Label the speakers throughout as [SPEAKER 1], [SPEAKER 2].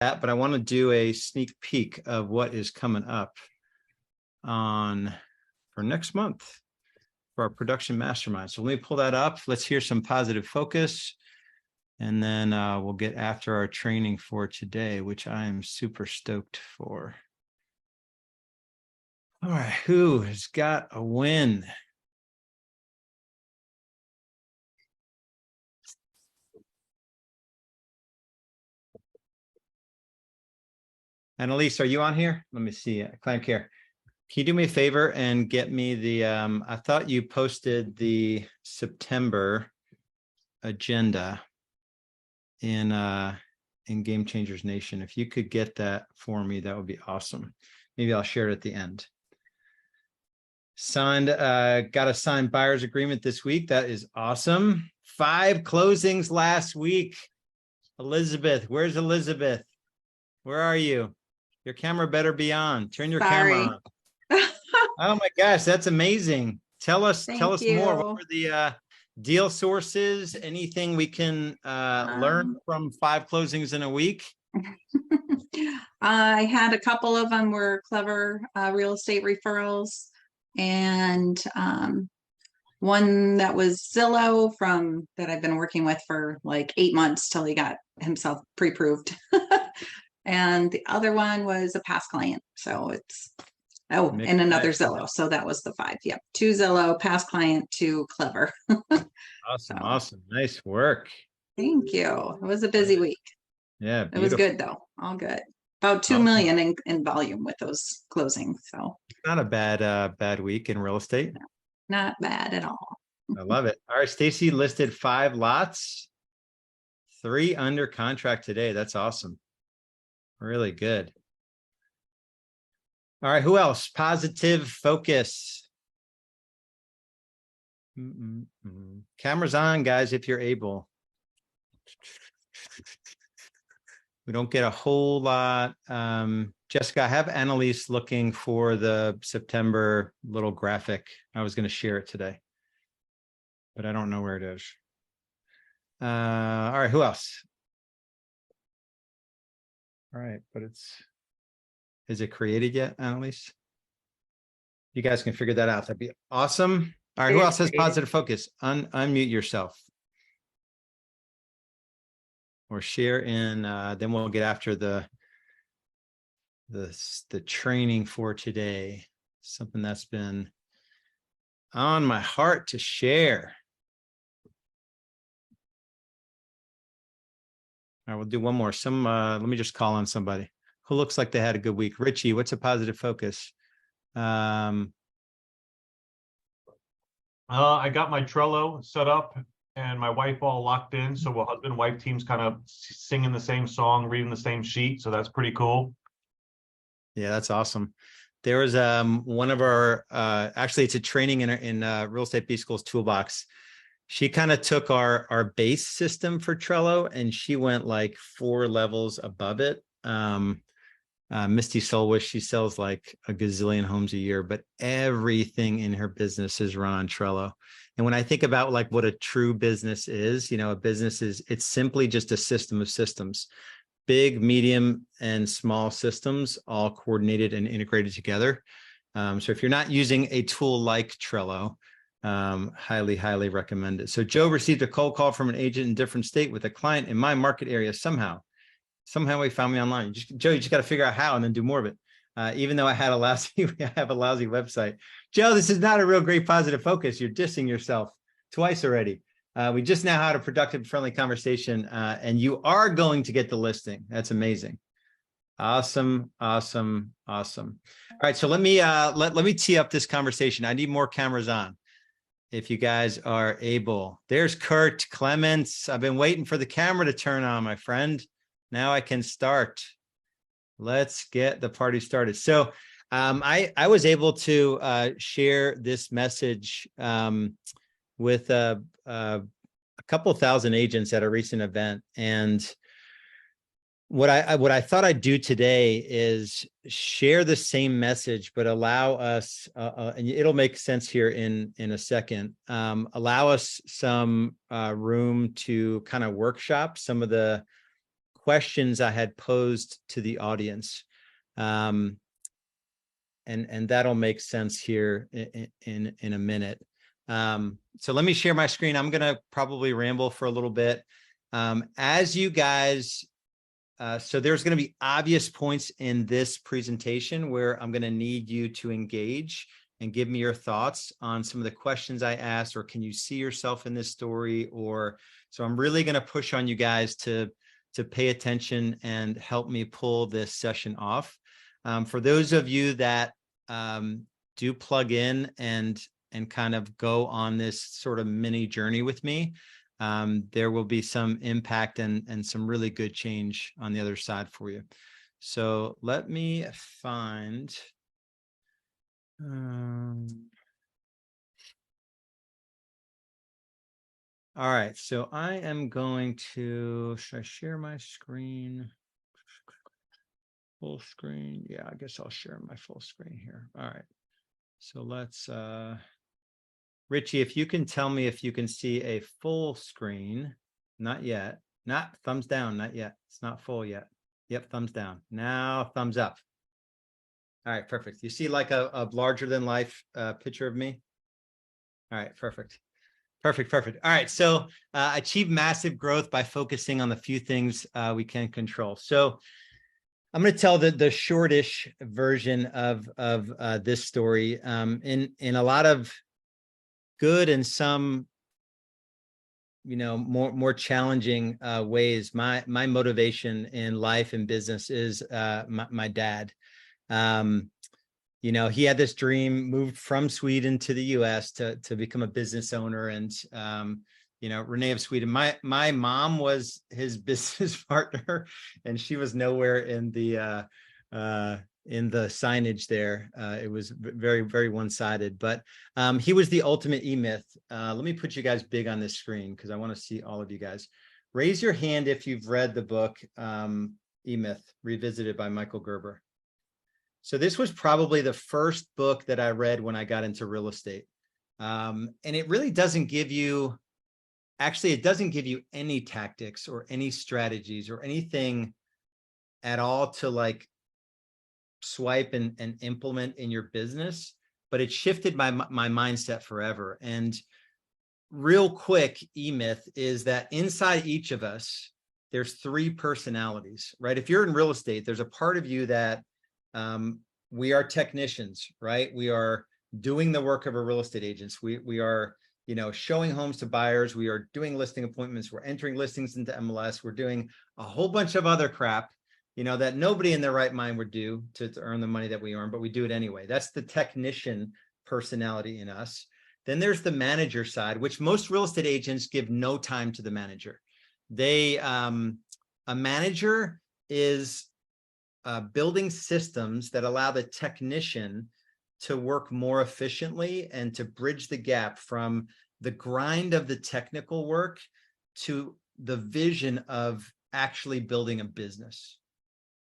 [SPEAKER 1] that, but I want to do a sneak peek of what is coming up for next month for our production mastermind. So let me pull that up. Let's hear some positive focus. And then we'll get after our training for today, which I am super stoked for. All right, who has got a win? Annalise, are you on here? Let me see. Client care. Can you do me a favor and get me the, I thought you posted the September agenda in Game Changers Nation. If you could get that for me, that would be awesome. Maybe I'll share it at the end. Signed, got a signed buyer's agreement this week. That is awesome. 5 closings last week. Elizabeth, where's Elizabeth? Where are you? Your camera better be on. Turn your camera on. Oh my gosh, that's amazing. Tell us more. What were the deal sources? Anything we can learn from 5 closings in a week?
[SPEAKER 2] I had a couple of them were clever real estate referrals, and one that was Zillow that I've been working with for like 8 months till he got himself pre-approved. And the other one was a past client. So it's, and another Zillow. So that was the 5. Yep. 2 Zillow, past client, 2 clever.
[SPEAKER 1] Awesome. Awesome. Nice work.
[SPEAKER 2] Thank you. It was a busy week.
[SPEAKER 1] Yeah. Beautiful.
[SPEAKER 2] It was good though. All good. About 2 million in volume with those closings. So
[SPEAKER 1] not a bad week in real estate.
[SPEAKER 2] No, not bad at all.
[SPEAKER 1] I love it. All right. Stacy listed 5 lots, 3 under contract today. That's awesome. Really good. All right, who else? Positive focus. Cameras on, guys, if you're able. We don't get a whole lot. Jessica, I have Annalise looking for the September little graphic. I was going to share it today, but I don't know where it is. All right, who else? All right, but is it created yet, Annalise? You guys can figure that out. That'd be awesome. All right, who else has positive focus? Unmute yourself. Or share in, then we'll get after the training for today. Something that's been on my heart to share. All right, we'll do one more. Let me just call on somebody who looks like they had a good week. Richie, what's a positive focus?
[SPEAKER 3] I got my Trello set up and my wife all locked in. So we're husband and wife teams kind of singing the same song, reading the same sheet. So that's pretty cool.
[SPEAKER 1] Yeah, that's awesome. There was one of our, actually it's a training in Real Estate B School's toolbox. She kind of took our base system for Trello and she went like 4 levels above it. Misty Solwish, she sells like a gazillion homes a year, but everything in her business is run on Trello. And when I think about like what a true business is, you know, a business it's simply just a system of systems, big, medium, and small systems all coordinated and integrated together. So if you're not using a tool like Trello, highly recommend it. So Joe received a cold call from an agent in a different state with a client in my market area. Somehow he found me online. Joe, you just got to figure out how and then do more of it. Even though I have a lousy website. Joe, this is not a real great positive focus. You're dissing yourself twice already. We just now had a productive, friendly conversation, and you are going to get the listing. That's amazing. Awesome. All right, so let me tee up this conversation. I need more cameras on. If you guys are able. There's Kurt Clements. I've been waiting for the camera to turn on, my friend. Now I can start. Let's get the party started. So I was able to share this message with a couple thousand agents at a recent event. And what I thought I'd do today is share the same message, but allow us, and it'll make sense here in a second, allow us some room to kind of workshop some of the questions I had posed to the audience. And that'll make sense here in a minute. So let me share my screen. I'm going to probably ramble for a little bit. As you guys, so there's going to be obvious points in this presentation where I'm going to need you to engage and give me your thoughts on some of the questions I asked, or can you see yourself in this story? Or so I'm really going to push on you guys to pay attention and help me pull this session off. For those of you that do plug in and kind of go on this sort of mini journey with me, there will be some impact and some really good change on the other side for you. So let me find. All right, so I am going to, should I share my screen? Full screen. Yeah, I guess I'll share my full screen here. All right. So let's, Richie, if you can tell me if you can see a full screen. Not yet. Not thumbs down. Not yet. It's not full yet. Yep, thumbs down. Now thumbs up. All right, perfect. You see like a larger than life picture of me? All right, perfect. Perfect. All right, so achieve massive growth by focusing on the few things we can control. So I'm going to tell the shortish version of this story in a lot of good and some, more challenging ways. My motivation in life and business is my dad. He had this dream, moved from Sweden to the US to become a business owner. And, Renee of Sweden, my mom was his business partner, and she was nowhere in the signage there. It was very, very one-sided, but he was the ultimate E-Myth. Let me put you guys big on this screen because I want to see all of you guys. Raise your hand if you've read the book E-Myth, Revisited by Michael Gerber. So this was probably the first book that I read when I got into real estate. And it really doesn't give you, it doesn't give you any tactics or any strategies or anything at all to like swipe and implement in your business, but it shifted my mindset forever. And real quick, E-Myth is that inside each of us, there's 3 personalities, right? If you're in real estate, there's a part of you that we are technicians, right? We are doing the work of a real estate agents. We are, showing homes to buyers. We are doing listing appointments. We're entering listings into MLS. We're doing a whole bunch of other crap, that nobody in their right mind would do to earn the money that we earn, but we do it anyway. That's the technician personality in us. Then there's the manager side, which most real estate agents give no time to the manager. A manager is building systems that allow the technician to work more efficiently and to bridge the gap from the grind of the technical work to the vision of actually building a business.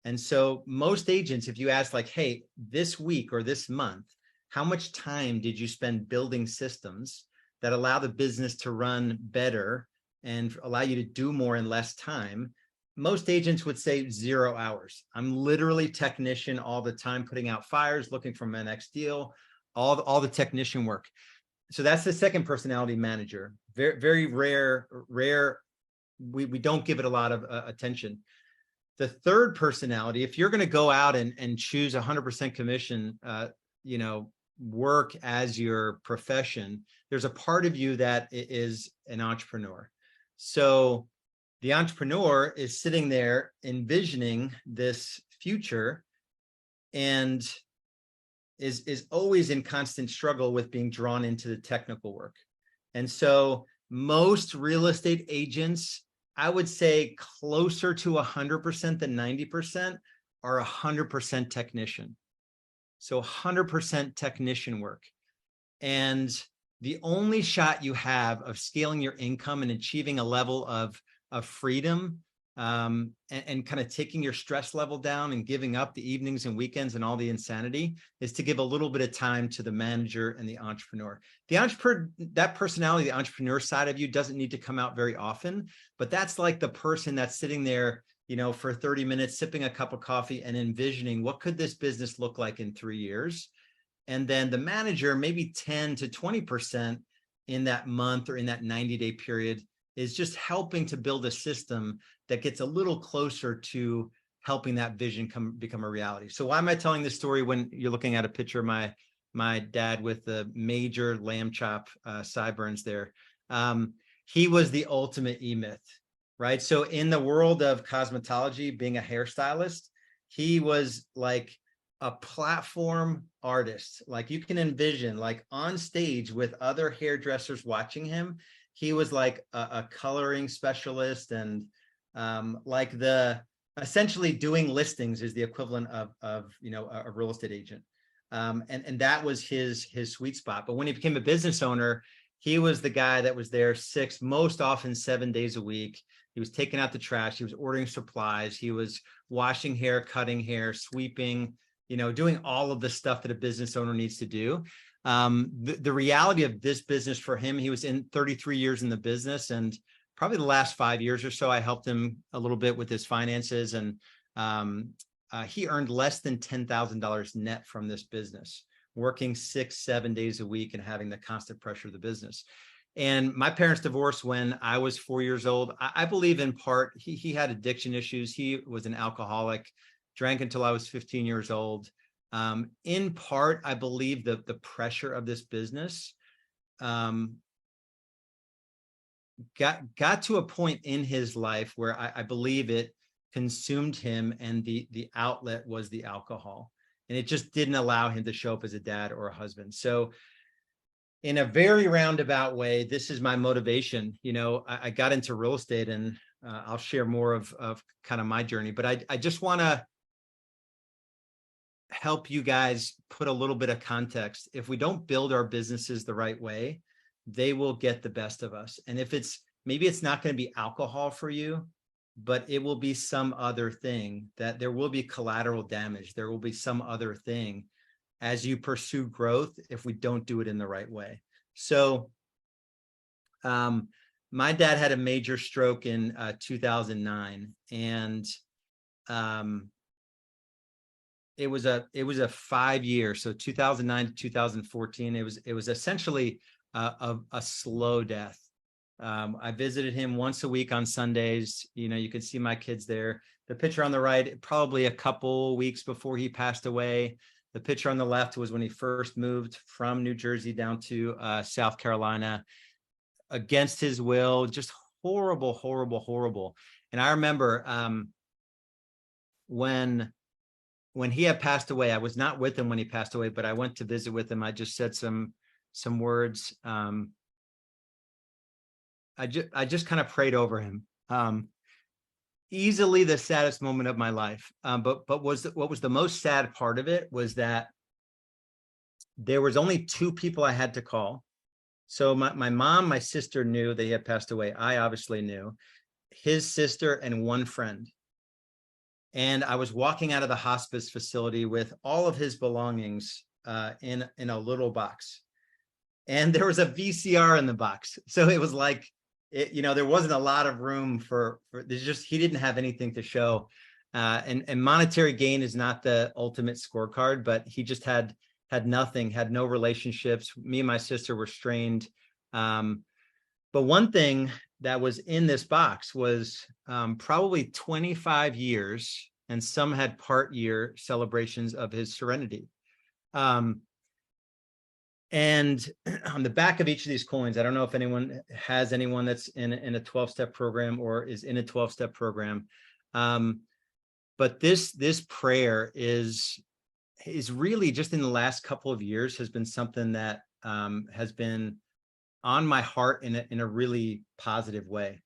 [SPEAKER 1] And so most agents, if you ask like, hey, this week or this month, how much time did you spend building systems that allow the business to run better and allow you to do more in less time? Most agents would say 0 hours. I'm literally technician all the time, putting out fires, looking for my next deal, all the technician work. So that's the second personality, manager. Very, very rare. We don't give it a lot of attention. The third personality, if you're going to go out and choose 100% commission, work as your profession, there's a part of you that is an entrepreneur. So the entrepreneur is sitting there envisioning this future and is always in constant struggle with being drawn into the technical work. And so most real estate agents, I would say closer to 100% than 90%, are 100% technician. So 100% technician work. And the only shot you have of scaling your income and achieving a level of freedom and kind of taking your stress level down and giving up the evenings and weekends and all the insanity is to give a little bit of time to the manager and the entrepreneur. The entrepreneur, that personality, the entrepreneur side of you doesn't need to come out very often, but that's like the person that's sitting there for 30 minutes, sipping a cup of coffee and envisioning what could this business look like in 3 years. And then the manager, maybe 10 to 20% in that month or in that 90-day period, is just helping to build a system that gets a little closer to helping that vision become a reality. So why am I telling this story when you're looking at a picture of my dad with the major lamb chop sideburns there? He was the ultimate E-Myth, right? So in the world of cosmetology, being a hairstylist, he was like a platform artist. Like you can envision, like on stage with other hairdressers watching him, he was like a coloring specialist, and like essentially doing listings is the equivalent of a real estate agent. And that was his sweet spot. But when he became a business owner, he was the guy that was there 6, most often 7 days a week. He was taking out the trash. He was ordering supplies. He was washing hair, cutting hair, sweeping, doing all of the stuff that a business owner needs to do. The reality of this business for him, he was in 33 years in the business, and probably the last 5 years or so, I helped him a little bit with his finances. And he earned less than $10,000 net from this business, working 6, 7 days a week and having the constant pressure of the business. And my parents divorced when I was 4 years old. I believe in part, he had addiction issues. He was an alcoholic, drank until I was 15 years old. In part, I believe that the pressure of this business got to a point in his life where I believe it consumed him, and the outlet was the alcohol. And it just didn't allow him to show up as a dad or a husband. So in a very roundabout way, this is my motivation. I got into real estate, and I'll share more of kind of my journey, but I just want to help you guys put a little bit of context. If we don't build our businesses the right way, they will get the best of us. And if maybe it's not going to be alcohol for you, but it will be some other thing, that there will be collateral damage. There will be some other thing as you pursue growth if we don't do it in the right way. So my dad had a major stroke in 2009, and it was a 5 year, so 2009 to 2014. It was essentially a slow death. I visited him once a week on Sundays. You can see my kids there. The picture on the right, probably a couple weeks before he passed away. The picture on the left was when he first moved from New Jersey down to South Carolina against his will. Just horrible, horrible, horrible. And I remember when he had passed away, I was not with him when he passed away, but I went to visit with him. I just said some words. I just kind of prayed over him. Easily the saddest moment of my life. But what was the most sad part of it was that there was only 2 people I had to call. So my mom, my sister knew that he had passed away. I obviously knew. His sister and one friend. And I was walking out of the hospice facility with all of his belongings in a little box. And there was a VCR in the box. So it was like, there wasn't a lot of room for he didn't have anything to show. And monetary gain is not the ultimate scorecard, but he just had nothing, had no relationships. Me and my sister were strained. But one thing that was in this box was probably 25 years, and some had part year celebrations of his serenity. And on the back of each of these coins, I don't know if anyone that's in a 12-step program or is in a 12-step program. But this prayer is really just in the last couple of years has been something that has been on my heart in a really positive way.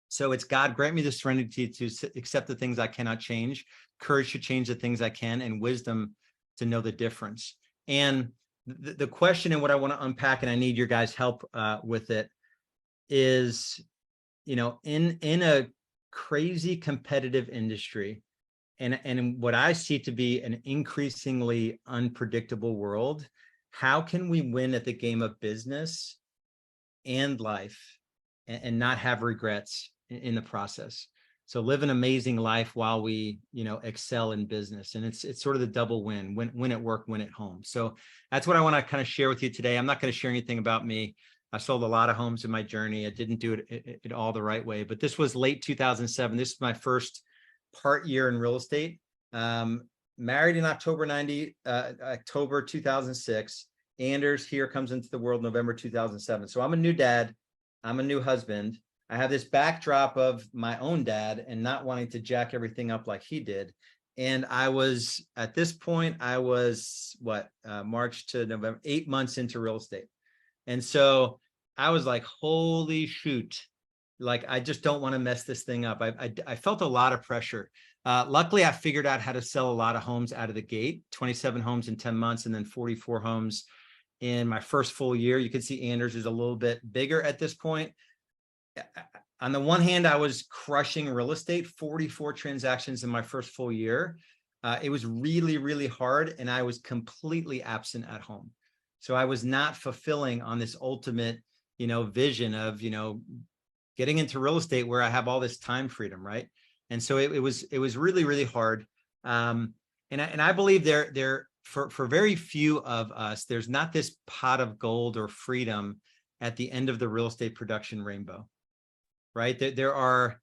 [SPEAKER 1] So it's, God, grant me the serenity to accept the things I cannot change, courage to change the things I can, and wisdom to know the difference. And the question, and what I want to unpack, and I need your guys' help with it, is, in a crazy competitive industry, and what I see to be an increasingly unpredictable world, how can we win at the game of business and life and not have regrets in the process? So live an amazing life while we, excel in business. And it's sort of the double win at work, win at home. So that's what I want to kind of share with you today. I'm not going to share anything about me. I sold a lot of homes in my journey. I didn't do it all the right way, but this was late 2007. This is my first part year in real estate. Married in October 2006. Anders here comes into the world November 2007. So I'm a new dad. I'm a new husband. I have this backdrop of my own dad and not wanting to jack everything up like he did. And at this point, March to November, 8 months into real estate. And so I was like, holy shoot. Like, I just don't want to mess this thing up. I felt a lot of pressure. Luckily, I figured out how to sell a lot of homes out of the gate, 27 homes in 10 months, and then 44 homes in my first full year. You can see Anders is a little bit bigger at this point. On the one hand, I was crushing real estate, 44 transactions in my first full year. It was really, really hard, and I was completely absent at home. So I was not fulfilling on this ultimate, vision of, getting into real estate where I have all this time freedom, right? And so it was really, really hard. And I believe for very few of us, there's not this pot of gold or freedom at the end of the real estate production rainbow, right? There are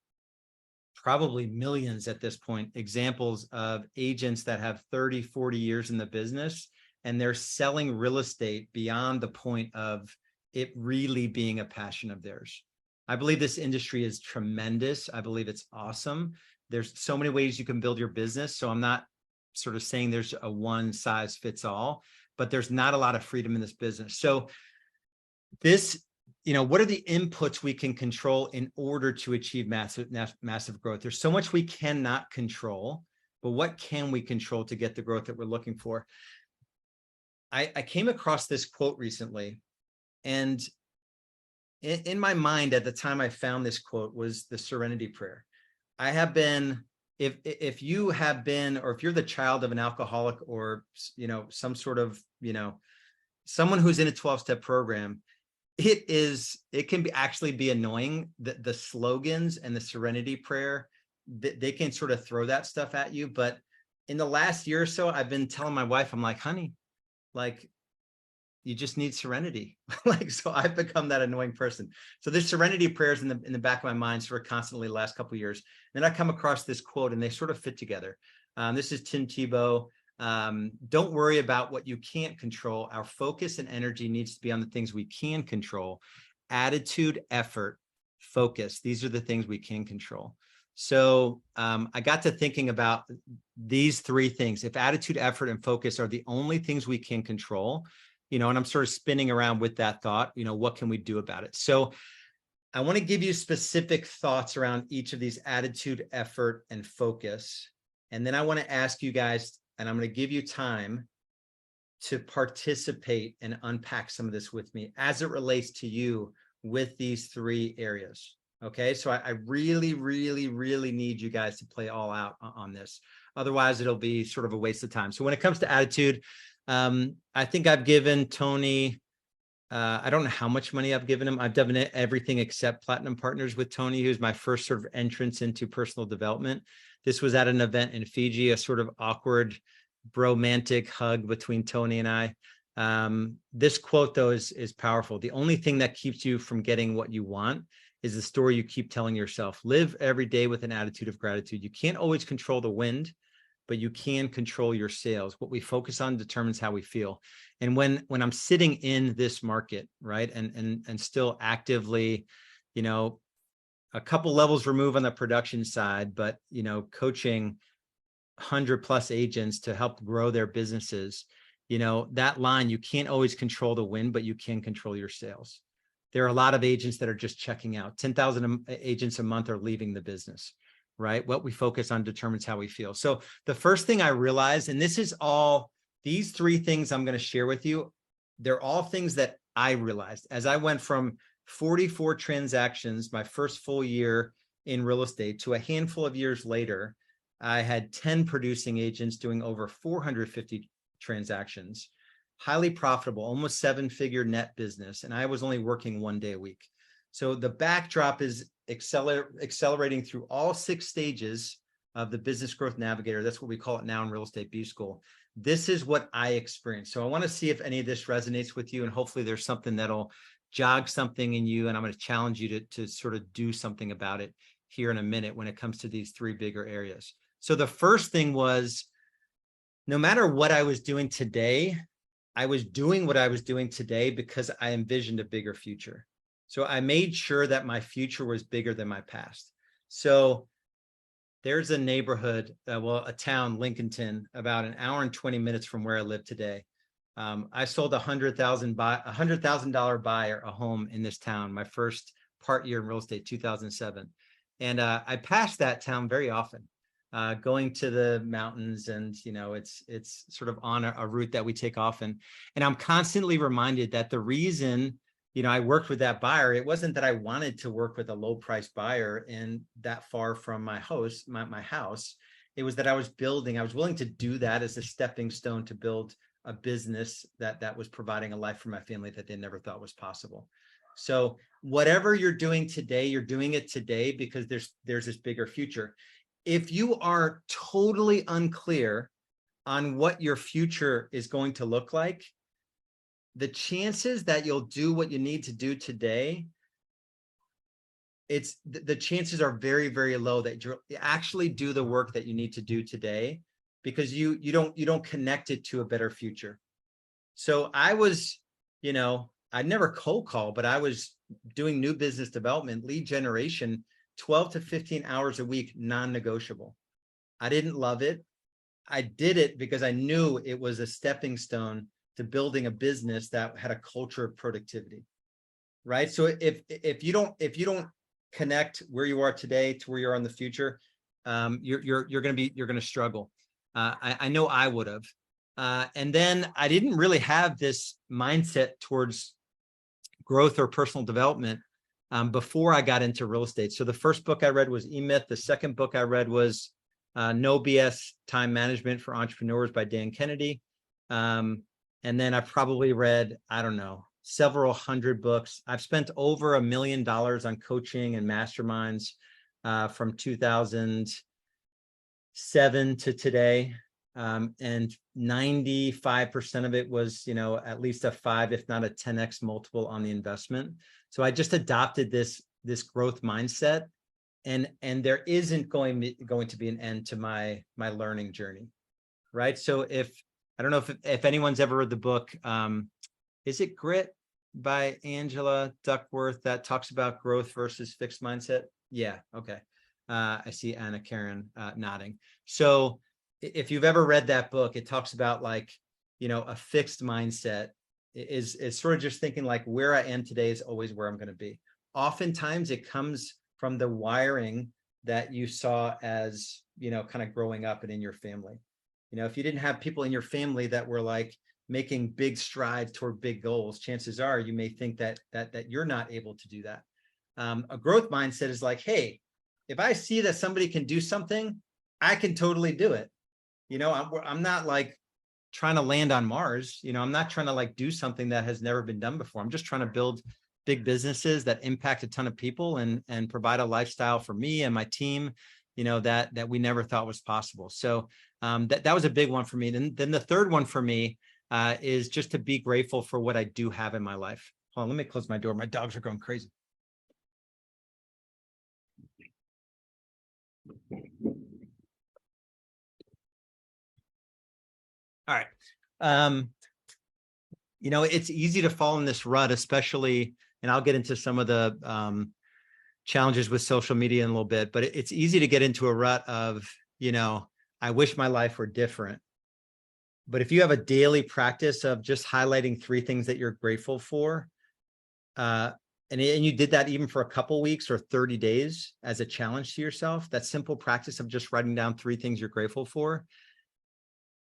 [SPEAKER 1] probably millions at this point, examples of agents that have 30, 40 years in the business, and they're selling real estate beyond the point of it really being a passion of theirs. I believe this industry is tremendous. I believe it's awesome. There's so many ways you can build your business. So I'm not sort of saying there's a one size fits all, but there's not a lot of freedom in this business. So what are the inputs we can control in order to achieve massive growth? There's so much we cannot control, but what can we control to get the growth that we're looking for? I came across this quote recently, and in my mind at the time I found this quote was the Serenity Prayer. I have been, if you have been, or if you're the child of an alcoholic or, some sort of, someone who's in a 12-step program, it can actually be annoying. The slogans and the Serenity Prayer, they can sort of throw that stuff at you. But in the last year or so, I've been telling my wife, I'm like, honey, like, you just need serenity. So I've become that annoying person. So there's Serenity Prayers in the back of my mind sort of constantly the last couple of years. Then I come across this quote and they sort of fit together. This is Tim Tebow. Don't worry about what you can't control. Our focus and energy needs to be on the things we can control. Attitude, effort, focus. These are the things we can control. So I got to thinking about these three things. If attitude, effort, and focus are the only things we can control, and I'm sort of spinning around with that thought, what can we do about it? So I want to give you specific thoughts around each of these: attitude, effort, and focus. And then I want to ask you guys, and I'm going to give you time to participate and unpack some of this with me as it relates to you with these three areas. Okay, so I really, really, really need you guys to play all out on this. Otherwise, it'll be sort of a waste of time. So when it comes to attitude, I think I've given Tony, I don't know how much money I've given him. I've done everything except Platinum Partners with Tony, who's my first sort of entrance into personal development. This was at an event in Fiji, a sort of awkward, bromantic hug between Tony and I. This quote, though, is powerful. The only thing that keeps you from getting what you want is the story you keep telling yourself. Live every day with an attitude of gratitude. You can't always control the wind, but you can control your sails. What we focus on determines how we feel. And when I'm sitting in this market, right, and still actively, a couple levels removed on the production side, but coaching 100+ agents to help grow their businesses, that line, you can't always control the wind, but you can control your sales. There are a lot of agents that are just checking out. 10,000 agents a month are leaving the business, right? What we focus on determines how we feel. So the first thing I realized, and these three things I'm going to share with you, they're all things that I realized as I went from 44 transactions, my first full year in real estate, to a handful of years later, I had 10 producing agents doing over 450 transactions, highly profitable, almost 7-figure net business. And I was only working 1 day a week. So the backdrop is accelerating through all 6 stages of the Business Growth Navigator. That's what we call it now in Real Estate B School. This is what I experienced. So I want to see if any of this resonates with you, and hopefully there's something that'll jog something in you. And I'm going to challenge you to sort of do something about it here in a minute when it comes to these 3 bigger areas. So the first thing was, no matter what I was doing today, I was doing what I was doing today because I envisioned a bigger future. So I made sure that my future was bigger than my past. So there's a neighborhood, a town, Lincolnton, about an hour and 20 minutes from where I live today. I sold $100,000 buyer a home in this town, my first part year in real estate, 2007. And I passed that town very often, going to the mountains, and it's sort of on a route that we take often. And I'm constantly reminded that the reason I worked with that buyer, it wasn't that I wanted to work with a low price buyer and that far from my house. It was that I was willing to do that as a stepping stone to build a business that was providing a life for my family that they never thought was possible. So whatever you're doing today, you're doing it today because there's this bigger future. If you are totally unclear on what your future is going to look like, the chances that you'll do what you need to do today, the chances are very, very low that you actually do the work that you need to do today, because you don't connect it to a better future. So I was, I'd never cold call, but I was doing new business development, lead generation, 12 to 15 hours a week, non-negotiable. I didn't love it. I did it because I knew it was a stepping stone to building a business that had a culture of productivity, right? So if you don't connect where you are today to where you are in the future, you're going to struggle. I know I would have. And then I didn't really have this mindset towards growth or personal development before I got into real estate. So the first book I read was E-Myth. The second book I read was No BS Time Management for Entrepreneurs by Dan Kennedy. And then I probably read, I don't know, several hundred books. I've spent over $1 million on coaching and masterminds from 2007 to today. And 95% of it was, at least a 5, if not a 10x multiple on the investment. So I just adopted this growth mindset, and there isn't going to be an end to my learning journey, right? So I don't know if anyone's ever read the book, is it Grit by Angela Duckworth, that talks about growth versus fixed mindset? Yeah, okay. I see Anna Karen nodding. So if you've ever read that book, it talks about a fixed mindset is sort of just thinking like where I am today is always where I'm going to be. Oftentimes it comes from the wiring that you saw as, kind of growing up and in your family. If you didn't have people in your family that were like making big strides toward big goals, chances are you may think that you're not able to do that. A growth mindset is like, hey, if I see that somebody can do something, I can totally do it. I'm not like trying to land on Mars. I'm not trying to like do something that has never been done before. I'm just trying to build big businesses that impact a ton of people and provide a lifestyle for me and my team, that we never thought was possible. So that was a big one for me. Then the third one for me is just to be grateful for what I do have in my life. Hold on, let me close my door. My dogs are going crazy. All right. It's easy to fall in this rut, especially, and I'll get into some of the challenges with social media in a little bit, but it's easy to get into a rut of, I wish my life were different. But if you have a daily practice of just highlighting 3 things that you're grateful for, and you did that even for a couple weeks or 30 days as a challenge to yourself, that simple practice of just writing down 3 things you're grateful for,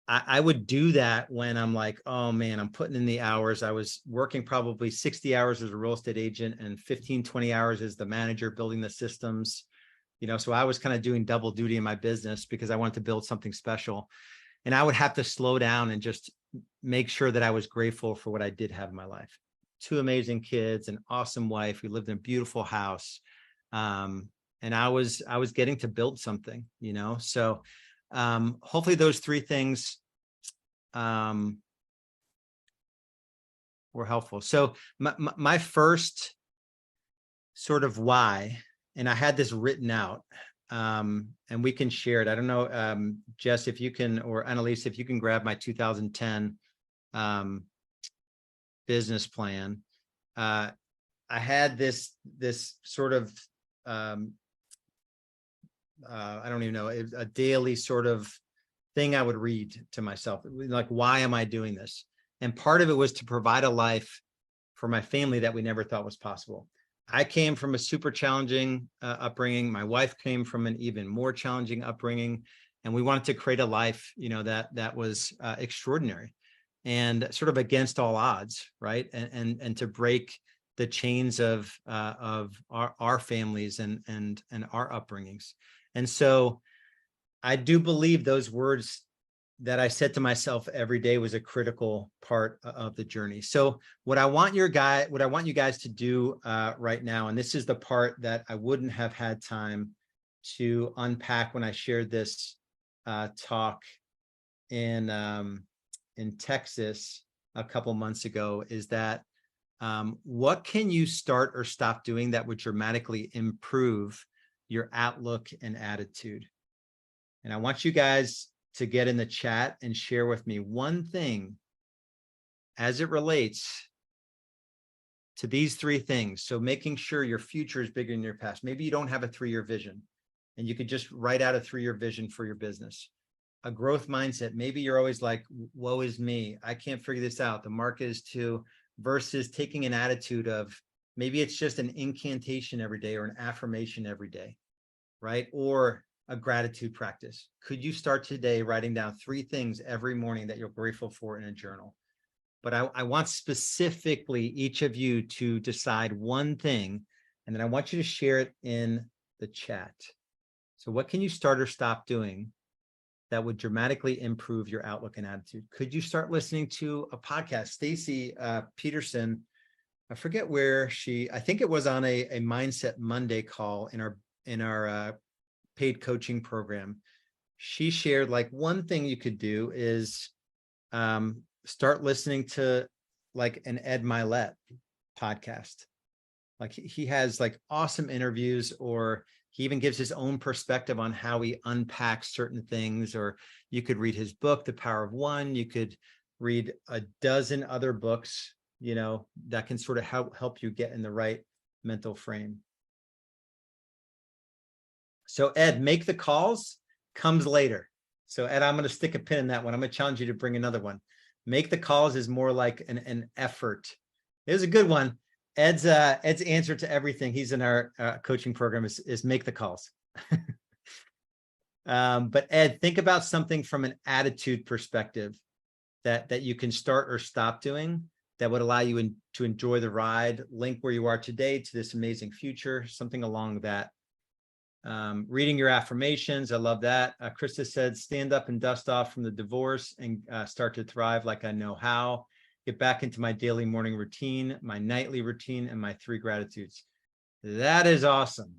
[SPEAKER 1] I would do that when I'm like, oh man, I'm putting in the hours. I was working probably 60 hours as a real estate agent and 15, 20 hours as the manager building the systems, so I was kind of doing double duty in my business because I wanted to build something special. And I would have to slow down and just make sure that I was grateful for what I did have in my life. 2 amazing kids, an awesome wife. We lived in a beautiful house. And I was getting to build something, so hopefully those 3 things were helpful. So my first sort of why, and I had this written out, and we can share it. I don't know, Jess, if you can, or Annalise, if you can grab my 2010 business plan. I had this sort of I don't even know, a daily sort of thing I would read to myself, like, why am I doing this? And part of it was to provide a life for my family that we never thought was possible. I came from a super challenging upbringing. My wife came from an even more challenging upbringing, and we wanted to create a life, that was extraordinary and sort of against all odds, right? And to break the chains of our families and our upbringings. And so I do believe those words that I said to myself every day was a critical part of the journey. So what I want you guys to do right now, and this is the part that I wouldn't have had time to unpack when I shared this talk in Texas a couple months ago, is that what can you start or stop doing that would dramatically improve your outlook and attitude? And I want you guys to get in the chat and share with me one thing as it relates to these 3 things. So making sure your future is bigger than your past. Maybe you don't have a 3-year vision and you could just write out a 3-year vision for your business. A growth mindset. Maybe you're always like, woe is me, I can't figure this out, the market is too, versus taking an attitude of, maybe it's just an incantation every day or an affirmation every day, right? Or a gratitude practice. Could you start today writing down 3 things every morning that you're grateful for in a journal? But I want specifically each of you to decide one thing, and then I want you to share it in the chat. So what can you start or stop doing that would dramatically improve your outlook and attitude? Could you start listening to a podcast? Stacy Peterson, I forget where I think it was on a Mindset Monday call in our paid coaching program. She shared, like, one thing you could do is start listening to like an Ed Milet podcast. Like, he has like awesome interviews, or he even gives his own perspective on how he unpacks certain things. Or you could read his book, The Power of One. You could read a dozen other books, that can sort of help you get in the right mental frame. So Ed, make the calls comes later. So Ed, I'm going to stick a pin in that one. I'm going to challenge you to bring another one. Make the calls is more like an effort. It was a good one. Ed's answer to everything, he's in our coaching program, is make the calls. But Ed, think about something from an attitude perspective that you can start or stop doing that would allow you to enjoy the ride, link where you are today to this amazing future, something along that. Reading your affirmations. I love that. Krista said, stand up and dust off from the divorce and start to thrive like I know how. Get back into my daily morning routine, my nightly routine, and my 3 gratitudes. That is awesome.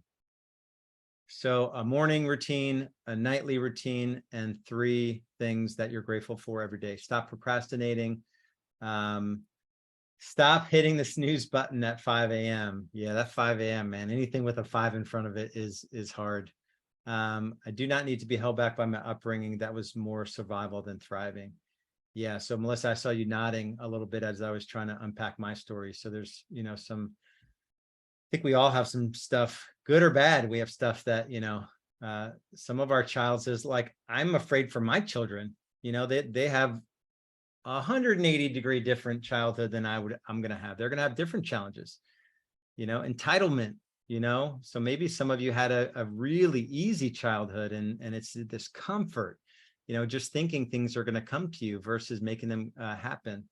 [SPEAKER 1] So a morning routine, a nightly routine, and 3 things that you're grateful for every day. Stop procrastinating. Stop hitting the snooze button at 5 a.m. Yeah, that 5 a.m., man. Anything with a 5 in front of it is hard. I do not need to be held back by my upbringing. That was more survival than thriving. Yeah. So Melissa, I saw you nodding a little bit as I was trying to unpack my story. So there's, I think we all have some stuff, good or bad. We have stuff that, some of our child says, like, I'm afraid for my children. They have 180-degree different childhood than I'm going to have. They're going to have different challenges, entitlement, so maybe some of you had a really easy childhood and it's this comfort, just thinking things are going to come to you versus making them happen.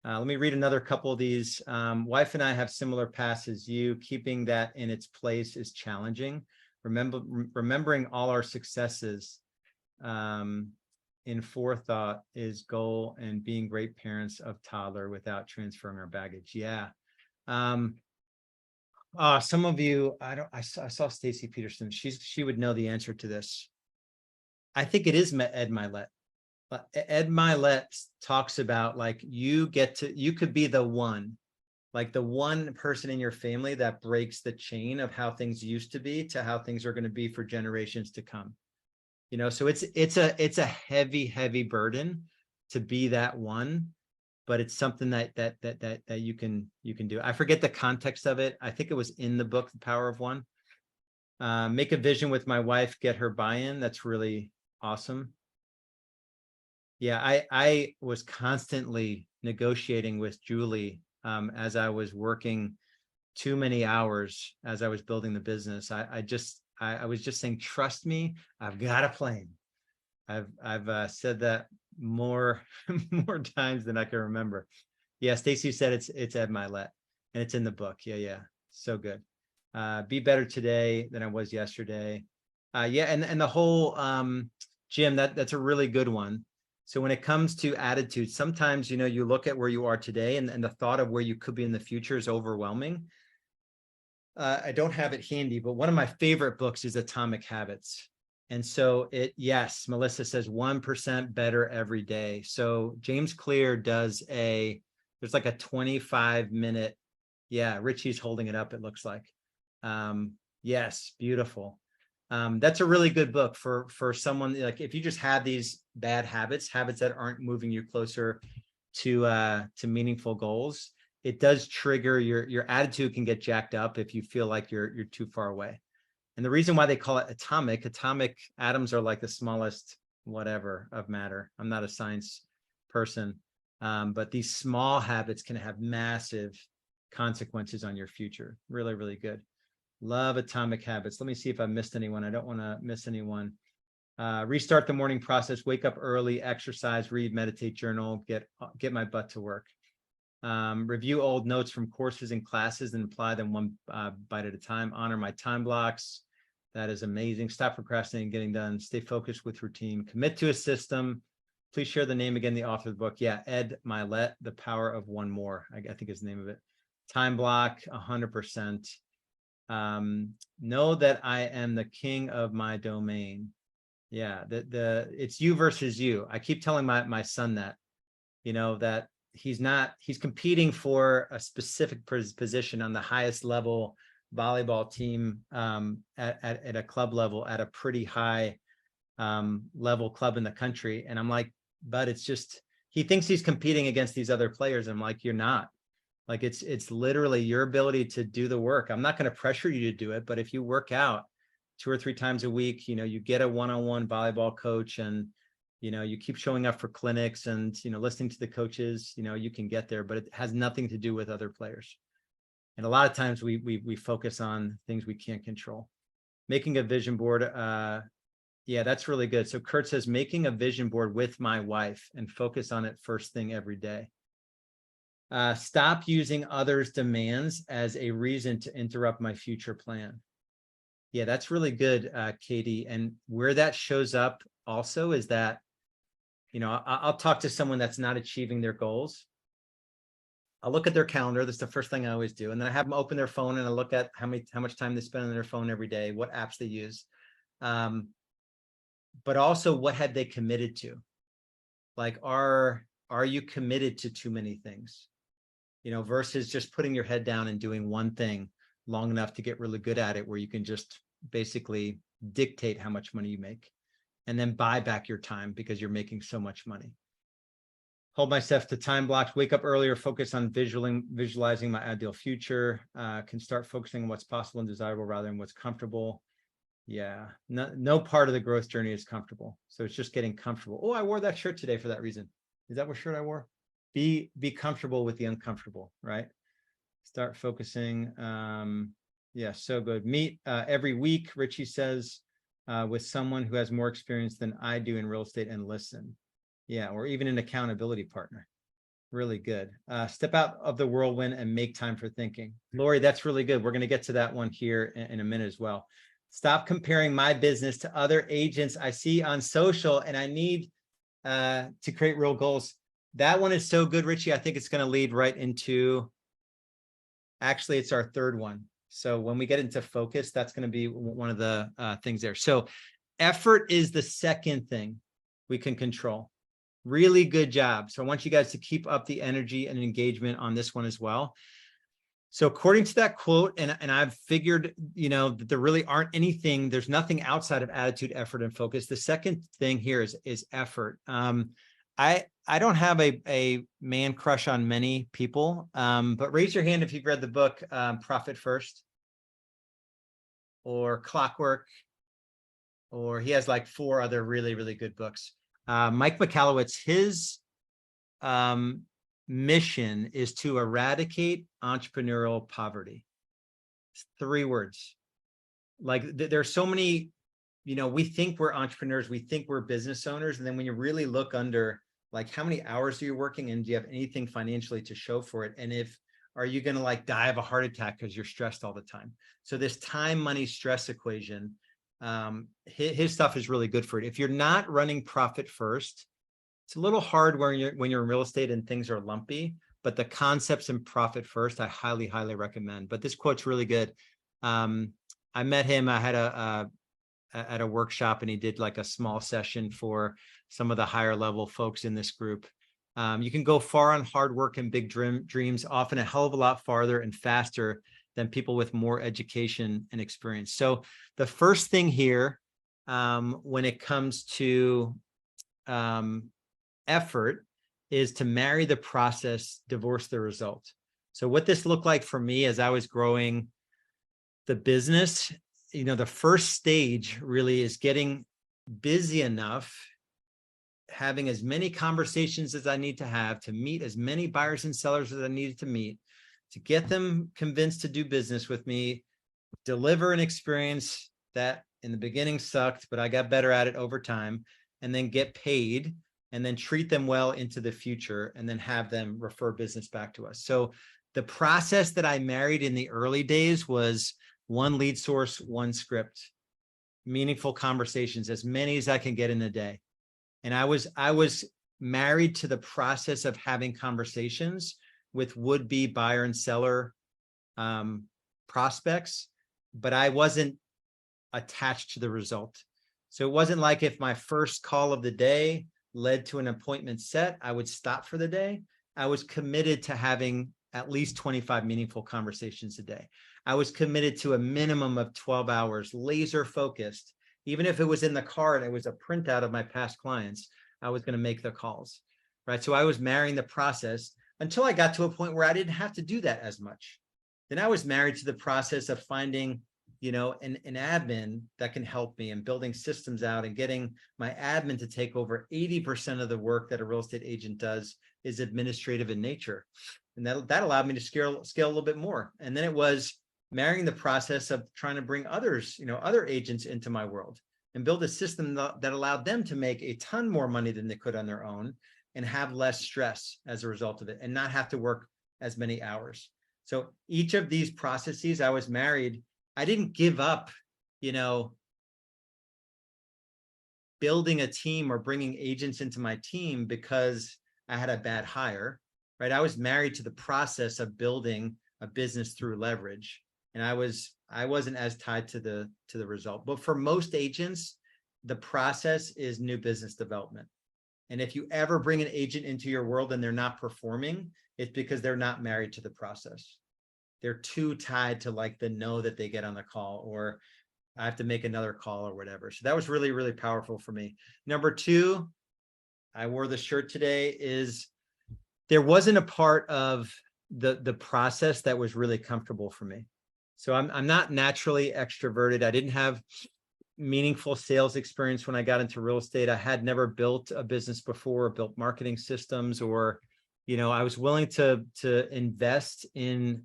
[SPEAKER 1] Let me read another couple of these. Wife and I have similar paths as you. Keeping that in its place is challenging. Remembering all our successes in forethought is goal and being great parents of toddler without transferring our baggage. Yeah. Some of you, I saw Stacy Peterson. She would know the answer to this. I think it is Ed Milet. Ed Milet talks about like you could be the one, like the one person in your family that breaks the chain of how things used to be to how things are going to be for generations to come. You know, so it's a heavy burden to be that one, but it's something that you can do. I forget the context of it. I think it was in the book, The Power of One. Make a vision with my wife, get her buy-in. That's really awesome. Yeah, I was constantly negotiating with Julie as I was working too many hours as I was building the business. I was just saying, trust me, I've got a plan. I've said that more times than I can remember. Yeah, Stacy said it's Ed Milet, and it's in the book. Yeah, so good. Be better today than I was yesterday. Yeah, and the whole Jim, that's a really good one. So when it comes to attitude, sometimes, you know, you look at where you are today and the thought of where you could be in the future is overwhelming. I don't have it handy, but one of my favorite books is Atomic Habits. And so yes, Melissa says 1% better every day. So James Clear does there's like a 25-minute, yeah, Richie's holding it up, it looks like. Yes, beautiful. That's a really good book for someone, like if you just have these bad habits that aren't moving you closer to meaningful goals, it does trigger your attitude can get jacked up if you feel like you're too far away. And the reason why they call it atomic atoms are like the smallest whatever of matter. I'm not a science person, but these small habits can have massive consequences on your future. Really, really good. Love Atomic Habits. Let me see if I missed anyone. I don't want to miss anyone. Restart the morning process, wake up early, exercise, read, meditate, journal, get my butt to work. Review old notes from courses and classes and apply them one bite at a time. Honor my time blocks. That is amazing. Stop procrastinating, getting done. Stay focused with routine. Commit to a system. Please share the name again, the author of the book. Yeah, Ed Milet, The Power of One More. I think is the name of it. Time block, 100%. Know that I am the king of my domain. Yeah, it's you versus you. I keep telling my son that, you know, that he's competing for a specific position on the highest level volleyball team at a club level at a pretty high level club in the country. And I'm like, but it's just, he thinks he's competing against these other players. I'm like, you're not. Like it's literally your ability to do the work. I'm not going to pressure you to do it, but if you work out 2 or 3 times a week, you know, you get a one-on-one volleyball coach and, you know, you keep showing up for clinics and, you know, listening to the coaches, you know, you can get there, but it has nothing to do with other players. And a lot of times we focus on things we can't control. Making a vision board. Yeah, that's really good. So Kurt says, making a vision board with my wife and focus on it first thing every day. Stop using others' demands as a reason to interrupt my future plan. Yeah, that's really good, Katie. And where that shows up also is that, you know, I'll talk to someone that's not achieving their goals. I'll look at their calendar. That's the first thing I always do. And then I have them open their phone and I look at how much time they spend on their phone every day, what apps they use. But also what have they committed to? Like, are you committed to too many things? You know, versus just putting your head down and doing one thing long enough to get really good at it, where you can just basically dictate how much money you make and then buy back your time because you're making so much money. Hold myself to time blocks, wake up earlier, focus on visualizing my ideal future, can start focusing on what's possible and desirable rather than what's comfortable. Yeah, no part of the growth journey is comfortable. So it's just getting comfortable. Oh, I wore that shirt today for that reason. Is that what shirt I wore? Be comfortable with the uncomfortable, right? Start focusing. Yeah, so good. Meet every week, Richie says, with someone who has more experience than I do in real estate and listen. Yeah, or even an accountability partner. Really good. Step out of the whirlwind and make time for thinking. Lori, that's really good. We're going to get to that one here in a minute as well. Stop comparing my business to other agents I see on social, and I need to create real goals. That one is so good, Richie. I think it's going to lead right into, actually, it's our third one. So when we get into focus, that's going to be one of the things there. So effort is the second thing we can control. Really good job. So I want you guys to keep up the energy and engagement on this one as well. So according to that quote, and I've figured, that there really aren't anything, there's nothing outside of attitude, effort, and focus. The second thing here is effort. I don't have a man crush on many people, but raise your hand if you've read the book Profit First or Clockwork, or he has like 4 other really, really good books. Mike Michalowicz, his mission is to eradicate entrepreneurial poverty. It's 3 words. Like there's so many, we think we're entrepreneurs, we think we're business owners, and then when you really look under, like, how many hours are you working, and do you have anything financially to show for it? And are you going to like die of a heart attack because you're stressed all the time? So this time, money, stress equation, his stuff is really good for it. If you're not running profit first, it's a little hard when you're in real estate and things are lumpy, but the concepts in profit first, I highly, highly recommend. But this quote's really good. I met him, I had at a workshop, and he did like a small session for some of the higher level folks in this group. You can go far on hard work and big dreams, often a hell of a lot farther and faster than people with more education and experience. So the first thing here, when it comes to effort, is to marry the process, divorce the result. So what this looked like for me as I was growing the business, the first stage really is getting busy enough, having as many conversations as I need to have, to meet as many buyers and sellers as I needed to meet, to get them convinced to do business with me, deliver an experience that in the beginning sucked, but I got better at it over time, and then get paid, and then treat them well into the future, and then have them refer business back to us. So the process that I married in the early days was 1 lead source, 1 script, meaningful conversations, as many as I can get in a day. And I was married to the process of having conversations with would-be buyer and seller prospects, but I wasn't attached to the result. So it wasn't like if my first call of the day led to an appointment set, I would stop for the day. I was committed to having at least 25 meaningful conversations a day. I was committed to a minimum of 12 hours, laser focused. Even if it was in the car and it was a printout of my past clients, I was going to make the calls, right? So I was marrying the process until I got to a point where I didn't have to do that as much. Then I was married to the process of finding, an admin that can help me, and building systems out and getting my admin to take over 80% of the work that a real estate agent does is administrative in nature. And that allowed me to scale a little bit more. And then it was marrying the process of trying to bring others, other agents into my world, and build a system that allowed them to make a ton more money than they could on their own, and have less stress as a result of it, and not have to work as many hours. So each of these processes, I was married. I didn't give up, building a team or bringing agents into my team because I had a bad hire, right? I was married to the process of building a business through leverage. And I wasn't as tied to the result. But for most agents, the process is new business development. And if you ever bring an agent into your world and they're not performing, it's because they're not married to the process. They're too tied to like the no that they get on the call, or I have to make another call or whatever. So that was really, really powerful for me. Number 2, I wore the shirt today, is there wasn't a part of the process that was really comfortable for me. So I'm not naturally extroverted. I didn't have meaningful sales experience when I got into real estate. I had never built a business before, built marketing systems, or, I was willing to invest in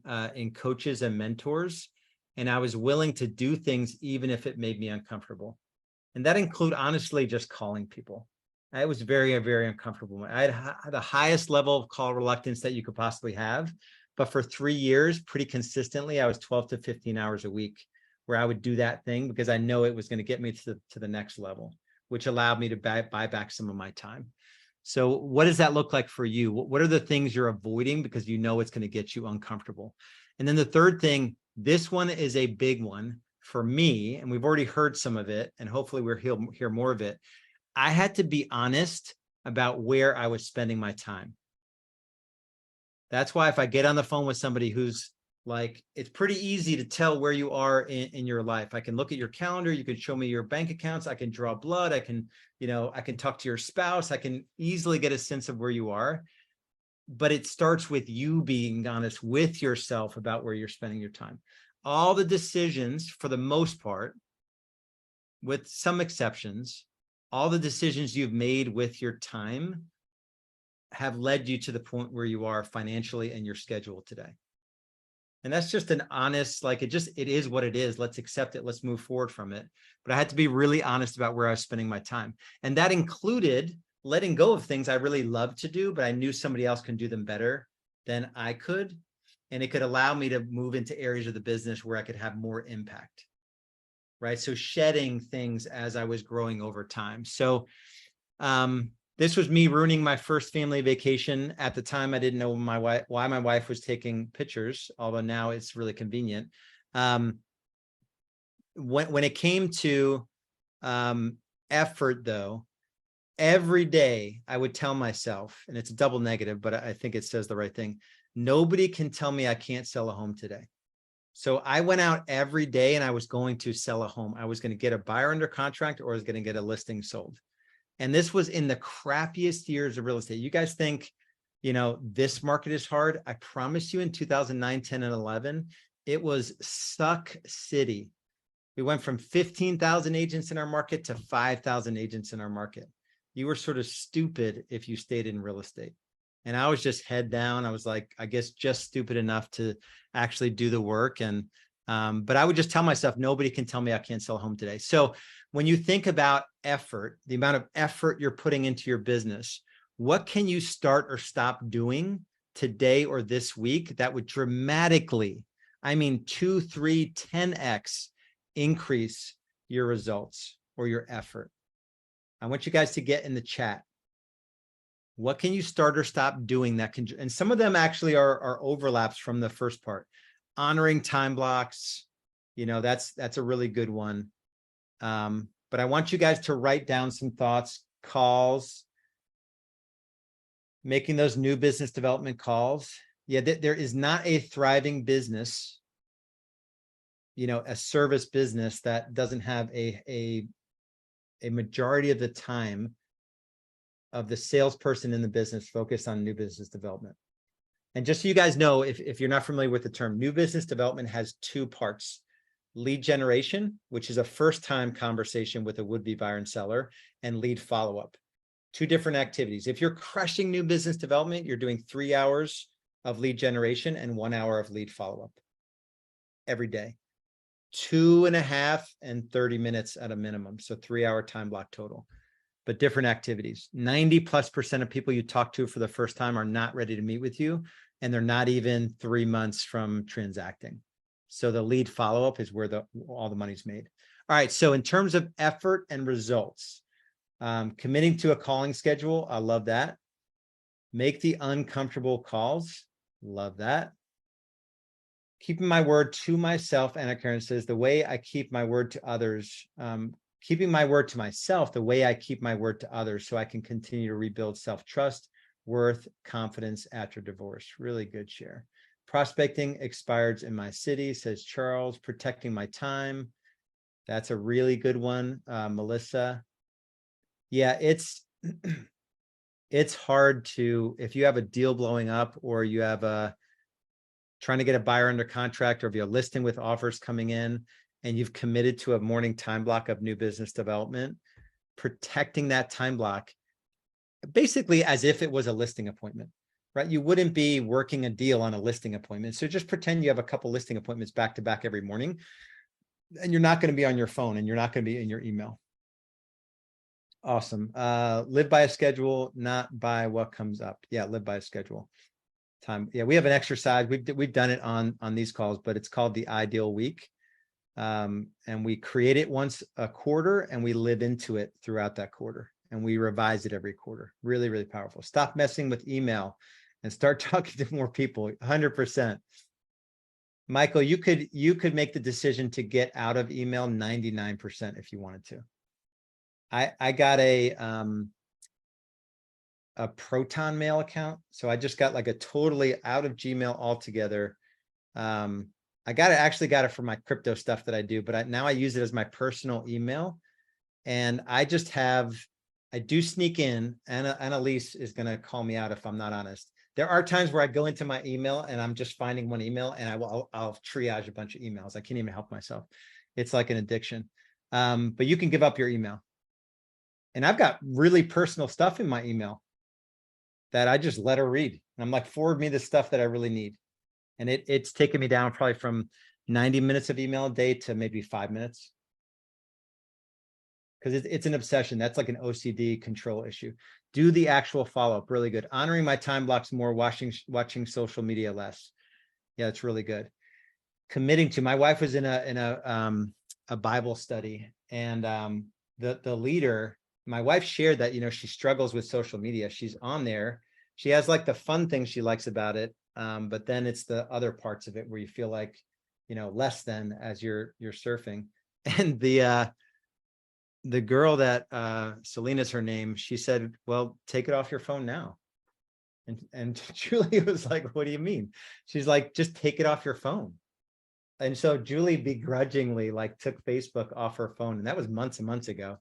[SPEAKER 1] coaches and mentors, and I was willing to do things even if it made me uncomfortable. And that include, honestly, just calling people. I was very, very uncomfortable. I had the highest level of call reluctance that you could possibly have. But for 3 years, pretty consistently, I was 12 to 15 hours a week where I would do that thing because I know it was going to get me to the next level, which allowed me to buy back some of my time. So what does that look like for you? What are the things you're avoiding because you know it's going to get you uncomfortable? And then the third thing, this one is a big one for me, and we've already heard some of it, and hopefully we'll hear more of it. I had to be honest about where I was spending my time. That's why if I get on the phone with somebody who's like, it's pretty easy to tell where you are in your life. I can look at your calendar. You can show me your bank accounts. I can draw blood. I can talk to your spouse. I can easily get a sense of where you are. But it starts with you being honest with yourself about where you're spending your time. All the decisions, for the most part, with some exceptions, all the decisions you've made with your time have led you to the point where you are financially and your schedule today. And that's just an honest, like, it is what it is. Let's accept it. Let's move forward from it. But I had to be really honest about where I was spending my time. And that included letting go of things I really loved to do, but I knew somebody else can do them better than I could. And it could allow me to move into areas of the business where I could have more impact, right? So shedding things as I was growing over time. So this was me ruining my first family vacation. At the time, I didn't know why my wife was taking pictures, although now it's really convenient. When it came to effort, though, every day I would tell myself, and it's a double negative, but I think it says the right thing. Nobody can tell me I can't sell a home today. So I went out every day and I was going to sell a home. I was going to get a buyer under contract, or I was going to get a listing sold. And this was in the crappiest years of real estate. You guys think, this market is hard. I promise you in 2009, 10, and 11, it was suck city. We went from 15,000 agents in our market to 5,000 agents in our market. You were sort of stupid if you stayed in real estate. And I was just head down. I was like, I guess just stupid enough to actually do the work. And, but I would just tell myself, nobody can tell me I can't sell a home today. So when you think about effort, the amount of effort you're putting into your business, what can you start or stop doing today or this week that would dramatically, 2, 3, 10x increase your results or your effort? I want you guys to get in the chat. What can you start or stop doing that can, and some of them actually are overlaps from the first part. Honoring time blocks, that's a really good one. But I want you guys to write down some thoughts, calls, making those new business development calls. Yeah, there is not a thriving business, a service business that doesn't have a majority of the time of the salesperson in the business focused on new business development. And just so you guys know, if you're not familiar with the term, new business development has two parts. Lead generation, which is a first-time conversation with a would-be buyer and seller, and lead follow-up. Two different activities. If you're crushing new business development, you're doing 3 hours of lead generation and 1 hour of lead follow-up every day. 2.5 and 30 minutes at a minimum. So 3-hour time block total, but different activities. 90+% of people you talk to for the first time are not ready to meet with you, and they're not even 3 months from transacting. So the lead follow-up is where all the money's made. All right. So in terms of effort and results, committing to a calling schedule. I love that. Make the uncomfortable calls. Love that. Keeping my word to myself. Anna Karen says, the way I keep my word to others, keeping my word to myself, the way I keep my word to others, so I can continue to rebuild self-trust, worth, confidence after divorce. Really good share. Prospecting expireds in my city, says Charles. Protecting my time. That's a really good one, Melissa. Yeah, it's hard to, if you have a deal blowing up, or you have trying to get a buyer under contract, or if you're listing with offers coming in and you've committed to a morning time block of new business development, protecting that time block basically as if it was a listing appointment. Right? You wouldn't be working a deal on a listing appointment. So just pretend you have a couple listing appointments back to back every morning, and you're not going to be on your phone, and you're not going to be in your email. Awesome. Live by a schedule, not by what comes up. Yeah, live by a schedule. Time. Yeah, we have an exercise. We've done it on these calls, but it's called the ideal week. And we create it once a quarter and we live into it throughout that quarter and we revise it every quarter. Really, really powerful. Stop messing with email and start talking to more people. 100%. Michael, you could make the decision to get out of email 99% if you wanted to. I got a Proton Mail account. So I just got like a totally out of Gmail altogether. I actually got it for my crypto stuff that I do, but now I use it as my personal email. And I do sneak in, and Annalise is going to call me out if I'm not honest. There are times where I go into my email and I'm just finding one email and I'll triage a bunch of emails. I can't even help myself. It's like an addiction. But you can give up your email. And I've got really personal stuff in my email that I just let her read. And I'm like, forward me the stuff that I really need. And it's taken me down probably from 90 minutes of email a day to maybe 5 minutes. Because it's an obsession. That's like an OCD control issue. Do the actual follow-up, really good. Honoring my time blocks more, watching social media less. Yeah, it's really good. Committing to, my wife was in a Bible study, and the leader, my wife shared that, she struggles with social media. She's on there. She has like the fun things she likes about it. But then it's the other parts of it where you feel like, less than as you're surfing. And the girl that Selena's her name, she said, well, take it off your phone now. And Julie was like, what do you mean? She's like, just take it off your phone. And so Julie begrudgingly took Facebook off her phone. And that was months and months ago.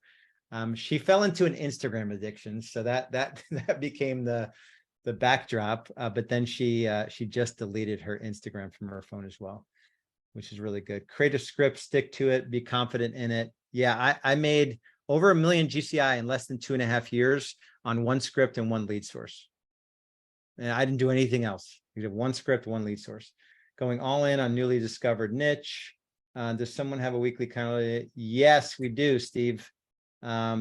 [SPEAKER 1] She fell into an Instagram addiction. So that became the backdrop. But then she just deleted her Instagram from her phone as well, which is really good. Create a script, stick to it, be confident in it. Yeah, I made over 1 million GCI in less than 2.5 years on one script and one lead source. And I didn't do anything else. We did one script, one lead source. Going all in on newly discovered niche. Does someone have a weekly calendar? Yes, we do, Steve. I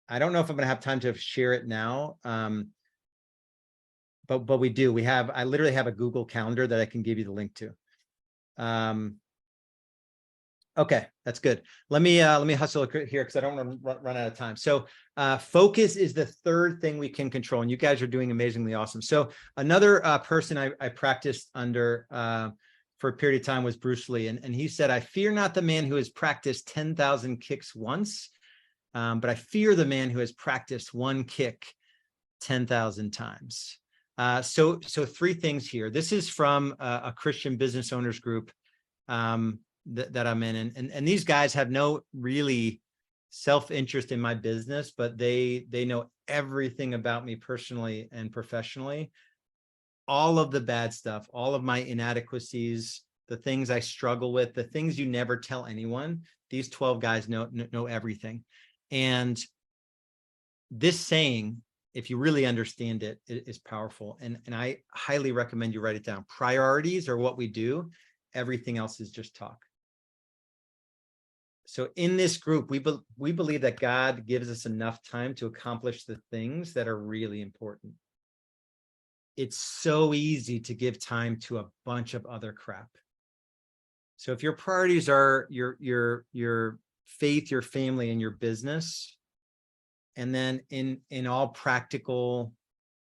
[SPEAKER 1] don't know if I'm going to have time to share it now. But we do. I literally have a Google Calendar that I can give you the link to. Okay, that's good. Let me hustle here because I don't want to run out of time. So focus is the third thing we can control, and you guys are doing amazingly awesome. So another person I practiced under for a period of time was Bruce Lee, and he said, I fear not the man who has practiced 10,000 kicks once, but I fear the man who has practiced one kick 10,000 times. So three things here. This is from a Christian business owners group that I'm in, and these guys have no really self-interest in my business, but they know everything about me personally and professionally, all of the bad stuff, all of my inadequacies, the things I struggle with, the things you never tell anyone. These 12 guys know everything. And this saying, if you really understand it, it is powerful. And I highly recommend you write it down. Priorities are what we do. Everything else is just talk. So in this group, we believe that God gives us enough time to accomplish the things that are really important. It's so easy to give time to a bunch of other crap. So if your priorities are your faith, your family, and your business, and then in all practical,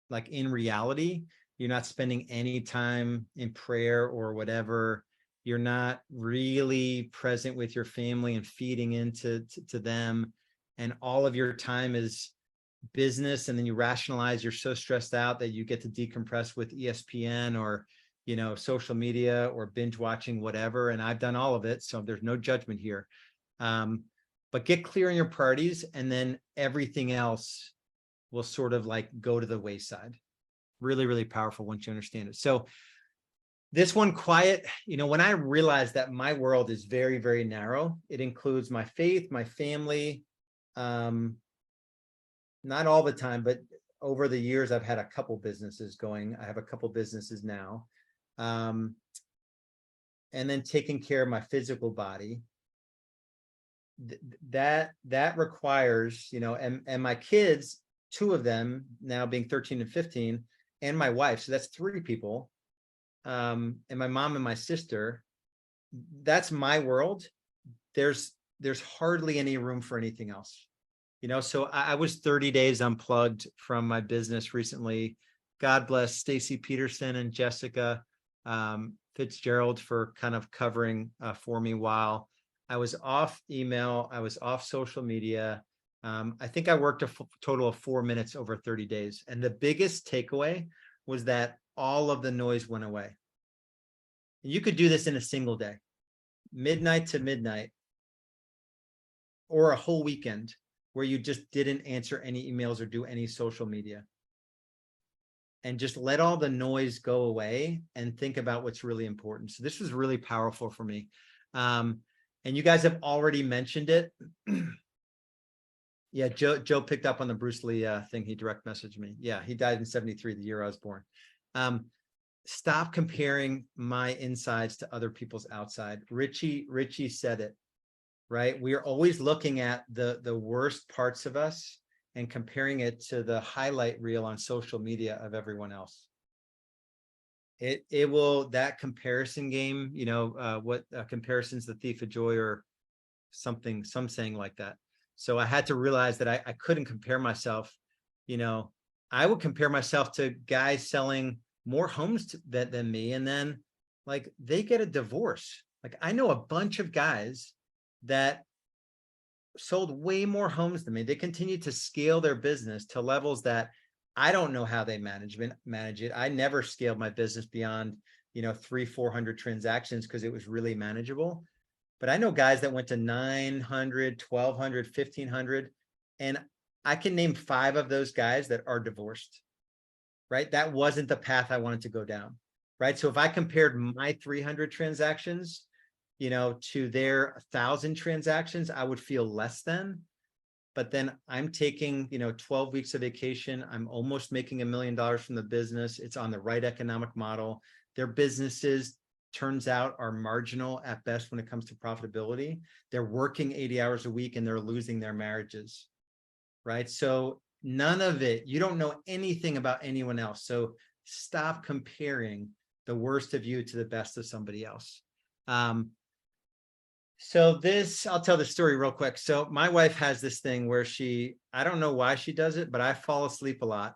[SPEAKER 1] like in reality, you're not spending any time in prayer or whatever, you're not really present with your family and feeding into them, and all of your time is business, and then you rationalize you're so stressed out that you get to decompress with ESPN or social media or binge watching whatever. And I've done all of it, so there's no judgment here. But get clear on your priorities, and then everything else will sort of go to the wayside. Really, really powerful once you understand it. So this one, quiet, when I realized that my world is very, very narrow, it includes my faith, my family, not all the time, but over the years, I've had a couple businesses going. I have a couple businesses now. And then taking care of my physical body. That requires, and my kids, 2 of them now being 13 and 15, and my wife. So that's 3 people. And my mom and my sister. that's my world. There's hardly any room for anything else. So I was 30 days unplugged from my business recently. God bless Stacy Peterson and Jessica Fitzgerald for kind of covering for me while I was off email. I was off social media. I think I worked a total of 4 minutes over 30 days. And the biggest takeaway was that all of the noise went away. You could do this in a single day, midnight to midnight, or a whole weekend where you just didn't answer any emails or do any social media. And just let all the noise go away and think about what's really important. So this was really powerful for me. And you guys have already mentioned it. Yeah, Joe picked up on the Bruce Lee thing. He direct messaged me. Yeah, he died in 73, the year I was born. Stop comparing my insides to other people's outside. Richie said it, right? We are always looking at the worst parts of us and comparing it to the highlight reel on social media of everyone else. It will, that comparison game, what comparison's the thief of joy, or something, some saying like that. So I had to realize that I couldn't compare myself. I would compare myself to guys selling more homes than me. And then like they get a divorce. Like I know a bunch of guys that sold way more homes than me. They continue to scale their business to levels that I don't know how they manage it. I never scaled my business beyond, 300-400 transactions because it was really manageable. But I know guys that went to 900, 1200, 1500, and I can name 5 of those guys that are divorced, right? That wasn't the path I wanted to go down, right? So if I compared my 300 transactions, to their 1,000 transactions, I would feel less than. But then I'm taking, 12 weeks of vacation. I'm almost making $1 million from the business. It's on the right economic model. Their businesses, turns out, are marginal at best when it comes to profitability. They're working 80 hours a week and they're losing their marriages, right? So none of it, you don't know anything about anyone else. So stop comparing the worst of you to the best of somebody else. So I'll tell the story real quick. So my wife has this thing where I don't know why she does it, but I fall asleep a lot,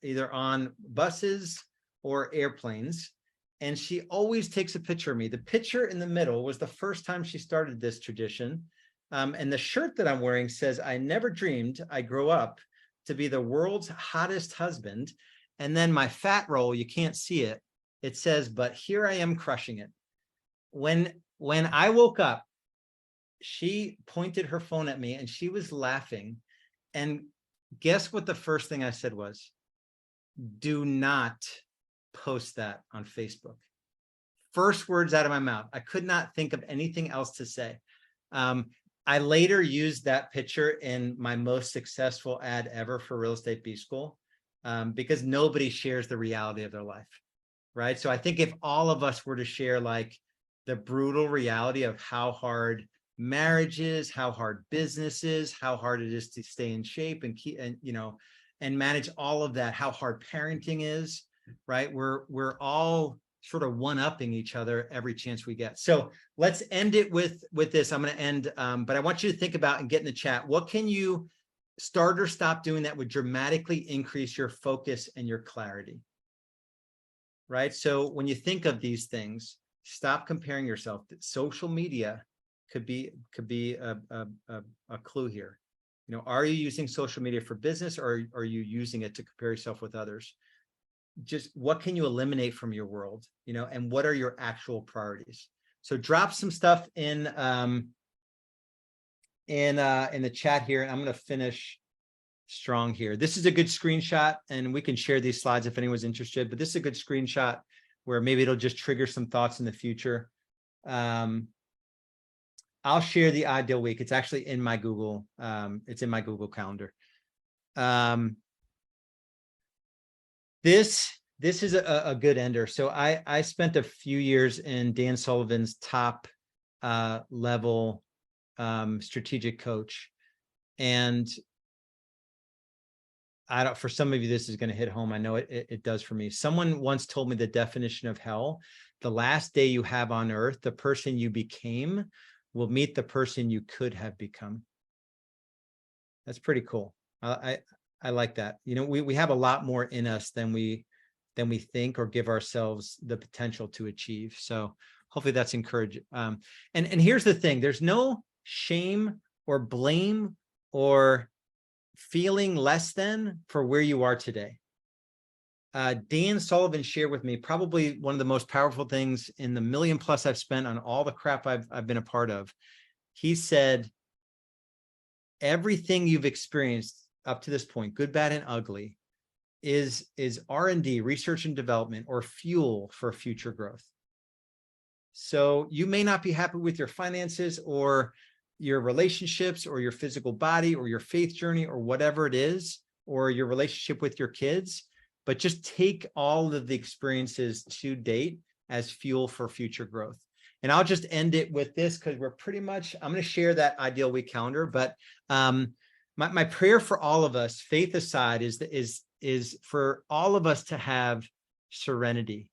[SPEAKER 1] either on buses or airplanes. And she always takes a picture of me. The picture in the middle was the first time she started this tradition. And the shirt that I'm wearing says, "I never dreamed I'd grow up to be the world's hottest husband." And then my fat roll, you can't see it. It says, "But here I am crushing it." When I woke up, she pointed her phone at me and she was laughing. And guess what the first thing I said was? Do not post that on Facebook. First words out of my mouth. I could not think of anything else to say. I later used that picture in my most successful ad ever for Real Estate B School, because nobody shares the reality of their life, right? So I think if all of us were to share like the brutal reality of how hard marriage is, how hard business is, how hard it is to stay in shape and keep, and manage all of that, how hard parenting is, right? We're all sort of one-upping each other every chance we get. So let's end it with this. I'm going to end, but I want you to think about and get in the chat. What can you start or stop doing that would dramatically increase your focus and your clarity, right? So when you think of these things, stop comparing yourself. Social media could be a clue here. Are you using social media for business, or are you using it to compare yourself with others? Just what can you eliminate from your world, and what are your actual priorities? So drop some stuff in the chat here, and I'm going to finish strong here. This is a good screenshot, and we can share these slides if anyone's interested, but this is a good screenshot where maybe it'll just trigger some thoughts in the future. I'll share the ideal week. It's actually in my Google. It's in my Google Calendar. This is a good ender. So I spent a few years in Dan Sullivan's top level strategic coach, and for some of you, this is going to hit home. I know it does for me. Someone once told me the definition of hell the last day you have on earth, the person you became will meet the person you could have become. That's pretty cool. I like that. You know, we have a lot more in us than we think or give ourselves the potential to achieve. So hopefully that's encouraging. And here's the thing, there's no shame or blame or feeling less than for where you are today. Dan Sullivan shared with me probably one of the most powerful things in the $1 million+ I've spent on all the crap I've been a part of. He said, everything you've experienced up to this point, good, bad, and ugly, is R&D, research and development, or fuel for future growth. So you may not be happy with your finances or your relationships or your physical body or your faith journey or whatever it is, or your relationship with your kids, but just take all of the experiences to date as fuel for future growth. And I'll just end it with this because we're pretty much, I'm going to share that ideal week calendar, but my prayer for all of us, faith aside, is for all of us to have serenity,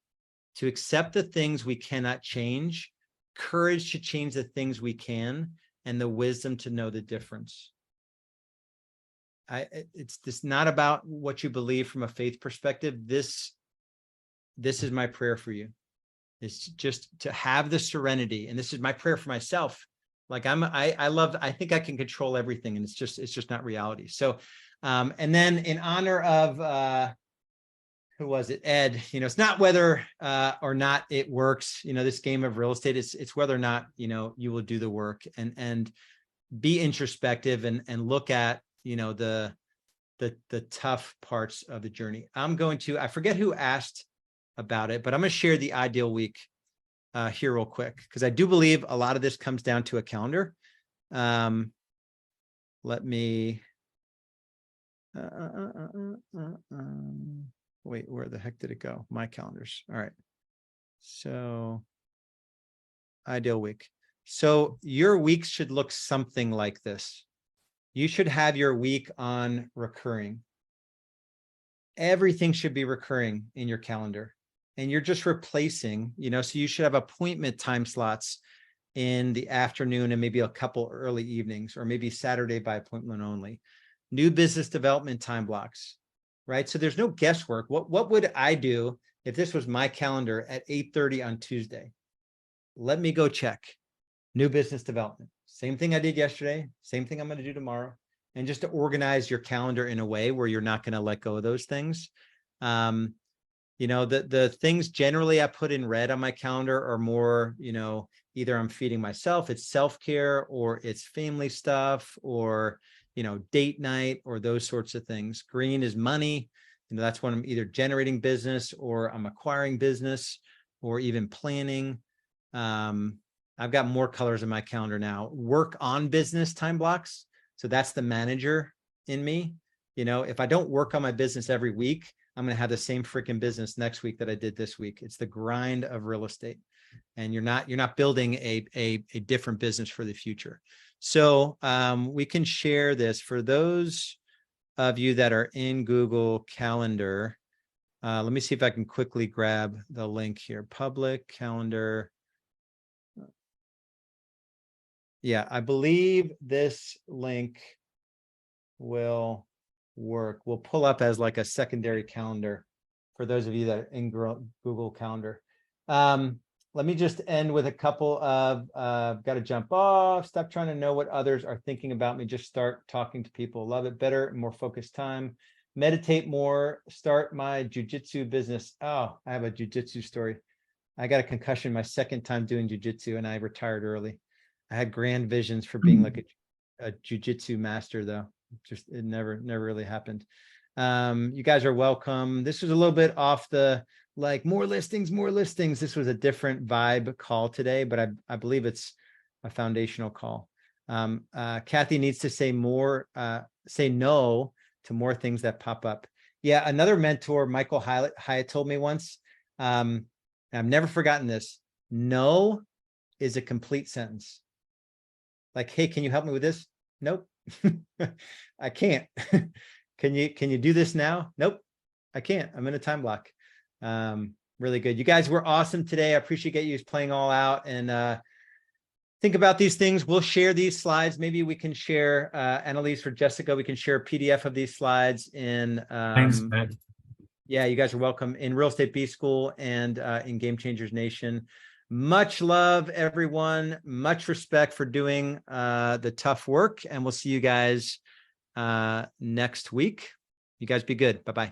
[SPEAKER 1] to accept the things we cannot change, courage to change the things we can, and the wisdom to know the difference. It's just not about what you believe from a faith perspective. This is my prayer for you. It's just to have the serenity. And this is my prayer for myself. Like I think I can control everything, and it's just not reality. So, and then in honor of, who was it? Ed, you know, it's not whether or not it works, you know, this game of real estate, it's whether or not, you know, you will do the work and be introspective and look at, you know, the tough parts of the journey. I forget who asked about it, but I'm going to share the ideal week here real quick, because I do believe a lot of this comes down to a calendar. Let me, wait, where the heck did it go? My calendars. All right. So ideal week. So your weeks should look something like this. You should have your week on recurring. Everything should be recurring in your calendar. And you're just replacing, you know, so you should have appointment time slots in the afternoon and maybe a couple early evenings, or maybe Saturday by appointment only. New business development time blocks, right? So there's no guesswork. What would I do if this was my calendar at 8:30 on Tuesday? Let me go check. New business development. Same thing I did yesterday. Same thing I'm going to do tomorrow. And just to organize your calendar in a way where you're not going to let go of those things. You know, the things generally I put in red on my calendar are more, you know, either I'm feeding myself, it's self-care, or it's family stuff, or, you know, date night, or those sorts of things. Green is money. You know, that's when I'm either generating business or I'm acquiring business or even planning. I've got more colors in my calendar now. Work on business time blocks. So that's the manager in me. You know, if I don't work on my business every week, I'm going to have the same freaking business next week that I did this week. It's the grind of real estate, and you're not building a different business for the future. So we can share this for those of you that are in Google Calendar. Let me see if I can quickly grab the link here. Public calendar. Yeah, I believe this link will work. We'll pull up as like a secondary calendar for those of you that are in Google Calendar. Let me just end with a couple of, got to jump off, stop trying to know what others are thinking about me, just start talking to people. Love it better and more focused time. Meditate more, start my jujitsu business. Oh, I have a jujitsu story. I got a concussion my second time doing jujitsu and I retired early. I had grand visions for being like a jujitsu master, though. Just it never really happened. You guys are welcome. This was a little bit off the like more listings. This was a different vibe call today, but I believe it's a foundational call. Kathy needs to say more, say no to more things that pop up. Yeah, another mentor, Michael Hyatt, told me once, and I've never forgotten this. No is a complete sentence. Like, hey, can you help me with this? Nope. I can't. Can you do this now? Nope, I can't. I'm in a time block. Really good. You guys were awesome today. I appreciate you playing all out and think about these things. We'll share these slides. Maybe we can share, Annalise or Jessica, we can share a PDF of these slides in,
[SPEAKER 4] Thanks, Matt.
[SPEAKER 1] yeah, you guys are welcome in Real Estate B School and in Game Changers Nation. Much love, everyone. Much respect for doing the tough work. And we'll see you guys next week. You guys be good. Bye-bye.